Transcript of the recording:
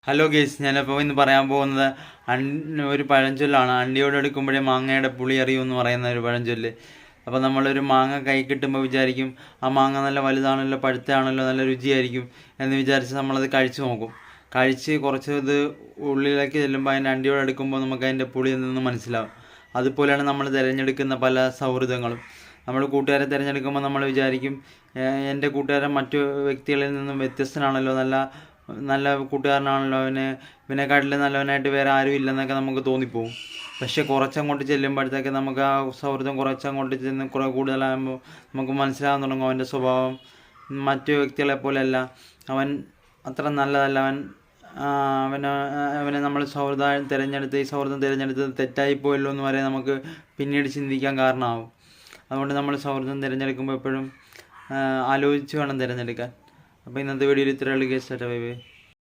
Hello guys, ഞാനിപ്പോൾ ഇന്ന് പറയാൻ പോകുന്നത് ഒരു പഴഞ്ചൊല്ലാണ്. അണ്ടിയോട് എടുക്കുമ്പോഴേ മാങ്ങയുടെ പുളി അറിയുമെന്ന് പറയുന്ന ഒരു പഴഞ്ചൊല്ല്. അപ്പോൾ നമ്മളൊരു മാങ്ങ കൈ കിട്ടുമ്പോൾ വിചാരിക്കും ആ മാങ്ങ നല്ല വലുതാണല്ലോ, പഴുത്താണല്ലോ, നല്ല രുചിയായിരിക്കും എന്ന് വിചാരിച്ച് നമ്മളത് കഴിച്ച് നോക്കും. കഴിച്ച് കുറച്ച് ഇത് ഉള്ളിലേക്ക് ചെല്ലുമ്പോൾ അതിൻ്റെ അണ്ടിയോട് എടുക്കുമ്പോൾ നമുക്ക് അതിൻ്റെ പുളി എന്തെന്ന് മനസ്സിലാവും. അതുപോലെയാണ് നമ്മൾ തിരഞ്ഞെടുക്കുന്ന പല സൗഹൃദങ്ങളും. നമ്മൾ കൂട്ടുകാരെ തിരഞ്ഞെടുക്കുമ്പോൾ നമ്മൾ വിചാരിക്കും എൻ്റെ കൂട്ടുകാരൻ മറ്റു വ്യക്തികളിൽ നിന്നും വ്യത്യസ്തനാണല്ലോ, നല്ല നല്ല കൂട്ടുകാരനാണല്ലോ, ഇവനെക്കാട്ടിലും നല്ലവനായിട്ട് വേറെ ആരും ഇല്ലെന്നൊക്കെ നമുക്ക് തോന്നിപ്പോവും. പക്ഷെ കുറച്ചങ്ങോട്ട് ചെല്ലുമ്പോഴത്തേക്ക് നമുക്ക് ആ സൗഹൃദം കുറച്ചങ്ങോട്ട് ചെന്ന് കുറേ കൂടുതലാകുമ്പോൾ നമുക്ക് മനസ്സിലാകാൻ തുടങ്ങും അവൻ്റെ സ്വഭാവം മറ്റു വ്യക്തികളെ പോലെയല്ല, അവൻ അത്ര നല്ലതല്ല, അവനെ നമ്മൾ ഈ സൗഹൃദം തിരഞ്ഞെടുത്തത് തെറ്റായിപ്പോയല്ലോ എന്ന് വരെ നമുക്ക് പിന്നീട് ചിന്തിക്കാൻ കാരണമാവും. അതുകൊണ്ട് നമ്മൾ സൗഹൃദം തിരഞ്ഞെടുക്കുമ്പോൾ എപ്പോഴും ആലോചിച്ച് വേണം തിരഞ്ഞെടുക്കാൻ. അപ്പോൾ ഇന്നത്തെ വീഡിയോയിൽ ഇത്രയുള്ളൂ. Guys, bye by.